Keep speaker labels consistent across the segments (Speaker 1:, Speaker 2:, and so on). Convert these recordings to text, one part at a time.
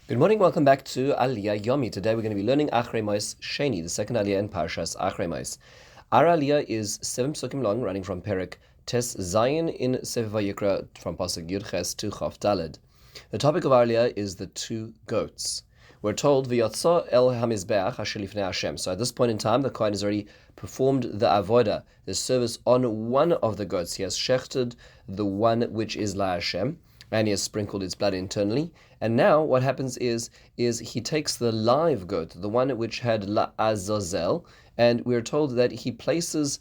Speaker 1: Good morning, welcome back to Aliyah Yomi. Today we're going to be learning Acharei Mos Sheni, the second Aliyah in Parshas Acharei Mos. Our Aliyah is 7 psukim long, running from Perek Tes Zayin in Sefer Vayikra from Pasuk Yud Ches to Chav Daled. The topic of our Aliyah is the two goats. We're told V'yotza el hamizbeach asher lifnei Hashem. So at this point in time, the Kohen has already performed the avodah, the service on one of the goats. He has shechted the one which is La Hashem, and he has sprinkled its blood internally. And now what happens is he takes the live goat, the one which had La Azazel, and we're told that he places,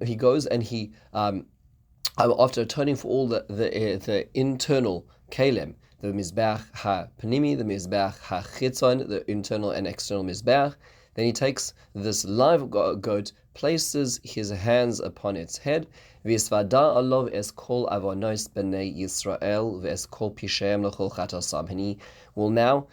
Speaker 1: he goes and he, after atoning for all the internal kalem, the mizbeach ha-panimi, the mizbeach ha-chitzon, the internal and external mizbeach, then he takes this live goat, places his hands upon its head, v'yisvada alov es kol avonos b'nei Yisrael v'es kol pisheim l'chol chatasam. And he will now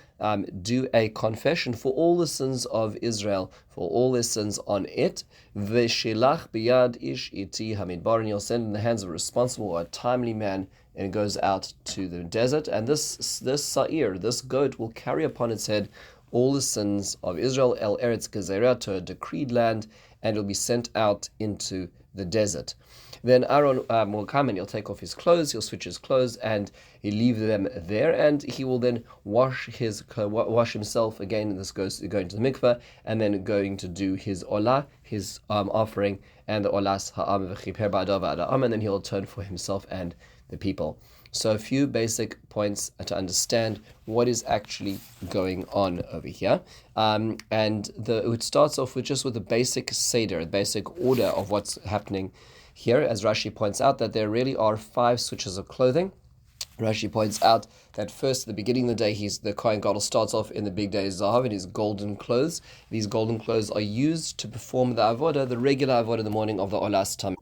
Speaker 1: do a confession for all the sins of Israel, for all their sins on it. V'shilach biyad ish iti hamidbar, and he'll send in the hands of a responsible or a timely man, and it goes out to the desert. And this sa'ir, this goat, will carry upon its head all the sins of Israel, El Eretz Gezerah, to a decreed land, and it will be sent out into the desert. Then Aaron will come and he'll take off his clothes, he'll switch his clothes, and he'll leave them there, and he will then wash himself again. This goes going to the mikveh, and then going to do his olah, his offering, and the olas ha'am v'chiper ba'adav v'ada'am, and then he'll atone for himself and the people. So a few basic points to understand what is actually going on over here. It starts off with the basic seder, the basic order of what's happening here, as Rashi points out, that there really are 5 switches of clothing. Rashi points out that first, at the beginning of the day, the Kohen Gadol starts off in the big day Zahav in his golden clothes. These golden clothes are used to perform the avodah, the regular avodah in the morning of the Olas Tam.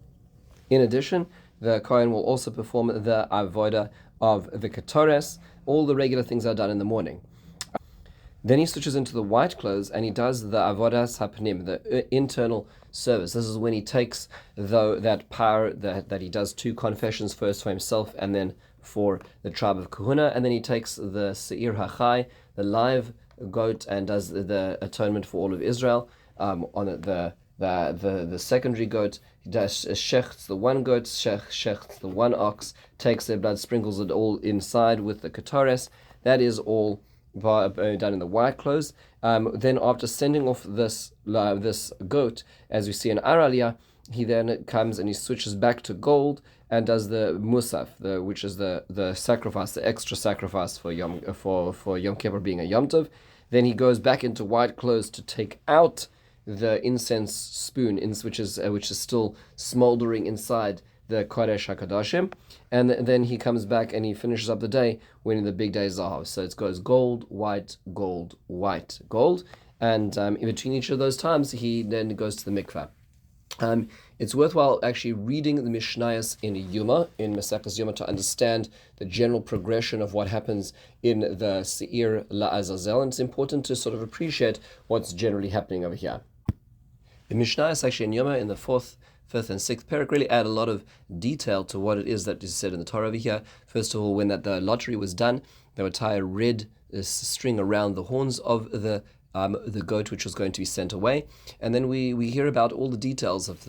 Speaker 1: In addition, the Kohen will also perform the avodah of the Ketores. All the regular things are done in the morning. Then he switches into the white clothes and he does the avodas hapnim, the internal service. This is when he takes that power that he does 2 confessions, first for himself and then for the tribe of Kahuna, and then he takes the Seir Hachai, the live goat, and does the atonement for all of Israel. On the secondary goat, he does shechts the one goat, shechts the one ox, takes their blood, sprinkles it all inside with the ketores. That is all done in the white clothes. Then after sending off this goat, as we see in Our Aliyah, he then comes and he switches back to gold and does the musaf, which is the sacrifice, the extra sacrifice for Yom Kippur being a Yom Tov. Then he goes back into white clothes to take out the incense spoon, which is still smoldering inside the Kodesh HaKadoshim, and then he comes back and he finishes up the day when the big day Zahav. So it goes gold, white, gold, white, gold, and in between each of those times, he then goes to the mikveh. It's worthwhile actually reading the Mishnayos in Maseches Yoma, to understand the general progression of what happens in the Seir LaAzazel, and it's important to sort of appreciate what's generally happening over here. The Mishnayos actually in Yoma, in the 4th, 5th, and 6th parak, really add a lot of detail to what it is that is said in the Torah over here. First of all, when the lottery was done, they would tie a red string around the horns of the goat which was going to be sent away, and then we hear about all the details of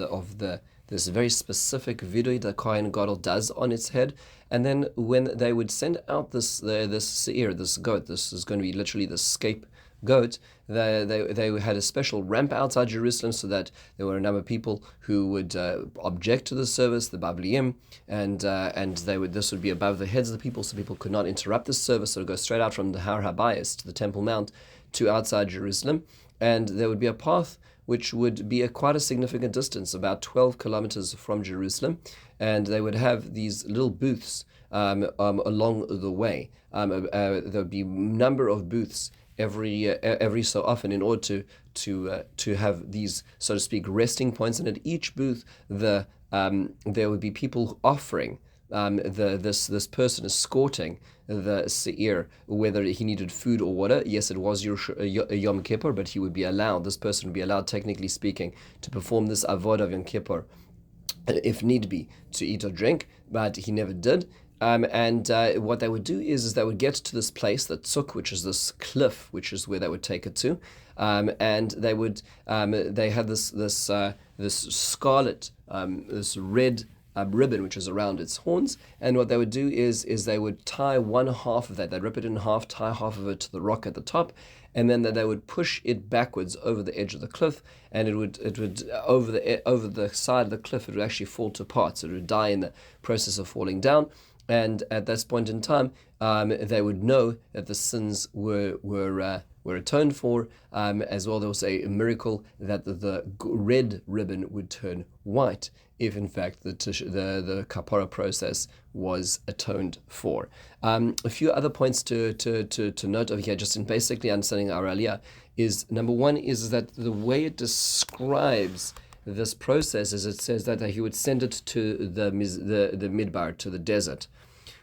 Speaker 1: this very specific vidui that Kohen Gadol does on its head. And then when they would send out this seir, this goat, this is going to be literally the scapegoat, they had a special ramp outside Jerusalem, so that there were a number of people who would object to the service, the Babliim, and this would be above the heads of the people, so people could not interrupt the service. So it would go straight out from the Har HaBayis to the Temple Mount to outside Jerusalem, and there would be a path which would be quite a significant distance, about 12 kilometers from Jerusalem, and they would have these little booths along the way. There would be a number of booths every so often, in order to have these, so to speak, resting points. And at each booth, there would be people offering this person escorting the seir, whether he needed food or water. Yes, it was Yom Kippur, but he would be allowed, this person would be allowed, technically speaking, to perform this avodah of Yom Kippur, if need be, to eat or drink, but he never did. And what they would do is they would get to this place, the tzuk, which is this cliff, which is where they would take it to, and they had this scarlet, this red ribbon which is around its horns, and what they would do is they would tie one half of that, they'd rip it in half, tie half of it to the rock at the top, and then they would push it backwards over the edge of the cliff, and it would over the side of the cliff, it would actually fall to parts. It would die in the process of falling down. And at this point in time, they would know that the sins were atoned for. As well, there was a miracle that the red ribbon would turn white if, in fact, the kapara process was atoned for. A few other points to note over here, just in basically understanding our aliyah, is number one is that the way it describes this process is it says that he would send it to the midbar, to the desert,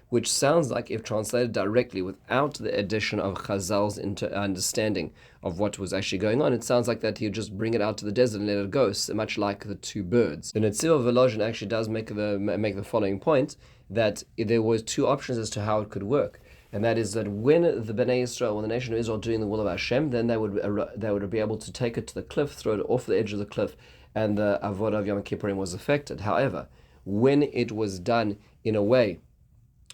Speaker 1: which sounds like, if translated directly without the addition of Chazal's understanding of what was actually going on, it sounds like that he would just bring it out to the desert and let it go, so much like the two birds. The Netziv of Volozhin actually does make the following point, that there were two options as to how it could work. And that is that when the Bnei Israel, when the nation of Israel, doing the will of Hashem, then they would be able to take it to the cliff, throw it off the edge of the cliff, and the avodah of Yom Kippurim was affected. However, when it was done in a way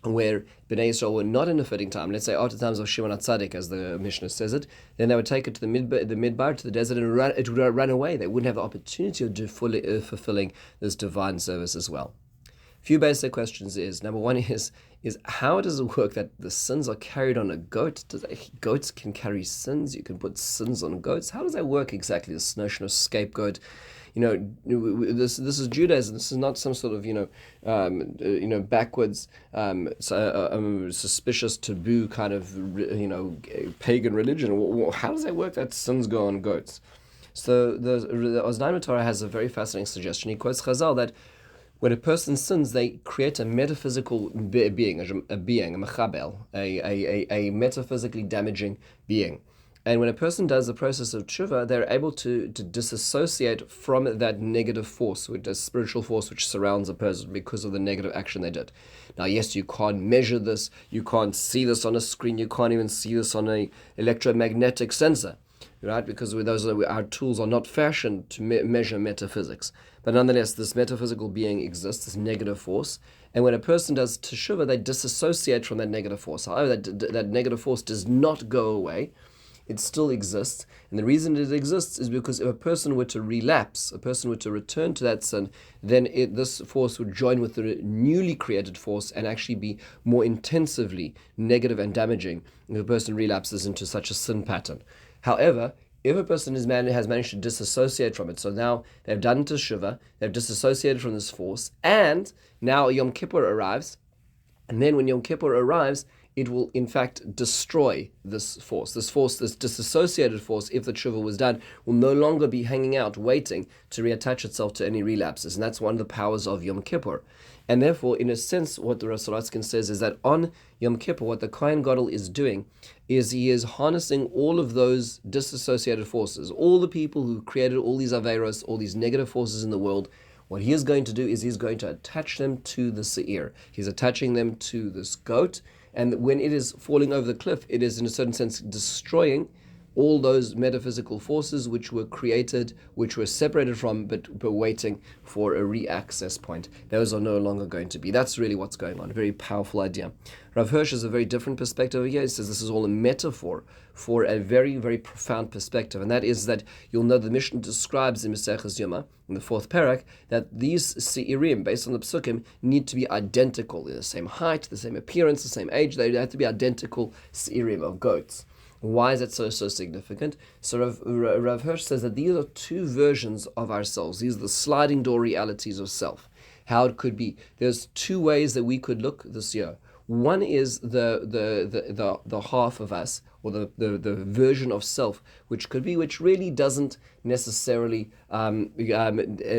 Speaker 1: where Bnei Israel were not in a fitting time, let's say after times of Shimon HaTzadik, as the Mishnah says it, then they would take it to the midbar, to the desert, and it would run away. They wouldn't have the opportunity of fulfilling this divine service as well. A few basic questions is, number one is how does it work that the sins are carried on a goat? Goats can carry sins? You can put sins on goats? How does that work exactly, this notion of scapegoat? This is Judaism. This is not some sort of backwards, suspicious, taboo kind of pagan religion. How does that work that sins go on goats? So the Oznaim Torah has a very fascinating suggestion. He quotes Chazal that when a person sins, they create a metaphysical being, a machabel, a metaphysically damaging being. And when a person does the process of tshuva, they're able to disassociate from that negative force, which is spiritual force which surrounds a person because of the negative action they did. Now, yes, you can't measure this, you can't see this on a screen, you can't even see this on an electromagnetic sensor, right? Because our tools are not fashioned to measure metaphysics. But nonetheless, this metaphysical being exists, this negative force. And when a person does teshuvah, they disassociate from that negative force. However, that negative force does not go away. It still exists. And the reason it exists is because if a person were to relapse, a person were to return to that sin, then this force would join with the newly created force and actually be more intensively negative and damaging if a person relapses into such a sin pattern. However, if a person has managed to disassociate from it, so now they've done teshuvah, they've disassociated from this force, and now Yom Kippur arrives, and then when Yom Kippur arrives, it will in fact destroy this force. This disassociated force, if the tshuva was done, will no longer be hanging out, waiting to reattach itself to any relapses. And that's one of the powers of Yom Kippur. And therefore, in a sense, what the Rav Sorotzkin says is that on Yom Kippur, what the Kohen Gadol is doing is he is harnessing all of those disassociated forces, all the people who created all these averos, all these negative forces in the world. What he is going to do is he's going to attach them to the seir. He's attaching them to this goat, and when it is falling over the cliff, it is in a certain sense destroying all those metaphysical forces which were created, which were separated from, but waiting for a re-access point. Those are no longer going to be. That's really what's going on. A very powerful idea. Rav Hirsch has a very different perspective here. He says this is all a metaphor for a very, very profound perspective, and that is that you'll know the Mishnah describes in Maseches Yoma, in the fourth parak, that these seirim, based on the psukim, need to be identical, in the same height, the same appearance, the same age. They have to be identical seirim of goats. Why is that so significant? So Rav Hirsch says that these are two versions of ourselves. These are the sliding door realities of self. How it could be. There's two ways that we could look this year. One is the half of us, or the version of self which really doesn't necessarily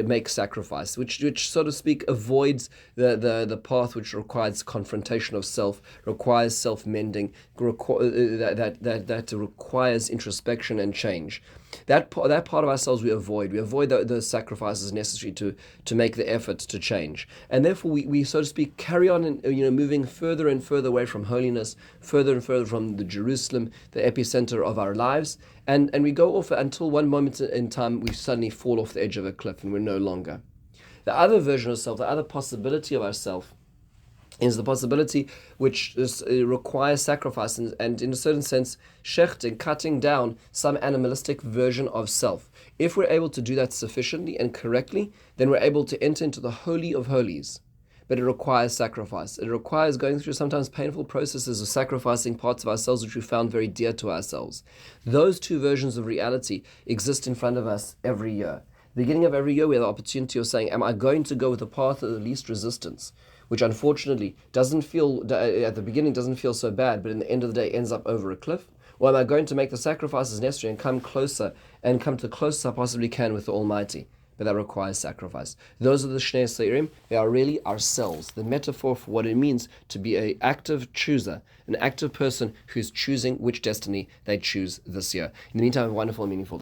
Speaker 1: make sacrifice, which so to speak avoids the path which requires confrontation of self, requires self-mending, that requires introspection and change. That part of ourselves we avoid. We avoid the sacrifices necessary to make the effort to change, and therefore we so to speak carry on moving further and further away from holiness, further and further from the Jerusalem, the epicenter of our lives, and we go off until one moment in time we suddenly fall off the edge of a cliff and we're no longer. The other version of self, the other possibility of ourself, is the possibility which requires sacrifice and in a certain sense, shechting, cutting down some animalistic version of self. If we're able to do that sufficiently and correctly, then we're able to enter into the Holy of Holies. But it requires sacrifice. It requires going through sometimes painful processes of sacrificing parts of ourselves which we found very dear to ourselves. Those two versions of reality exist in front of us every year. Beginning of every year, we have the opportunity of saying, am I going to go with the path of the least resistance, which unfortunately doesn't feel, at the beginning doesn't feel so bad, but in the end of the day ends up over a cliff? Or am I going to make the sacrifices necessary and come closer, and come to the closest I possibly can with the Almighty? But that requires sacrifice. Those are the Shnei Seirim. They are really ourselves, the metaphor for what it means to be an active chooser, an active person who's choosing which destiny they choose this year. In the meantime, have a wonderful and meaningful day.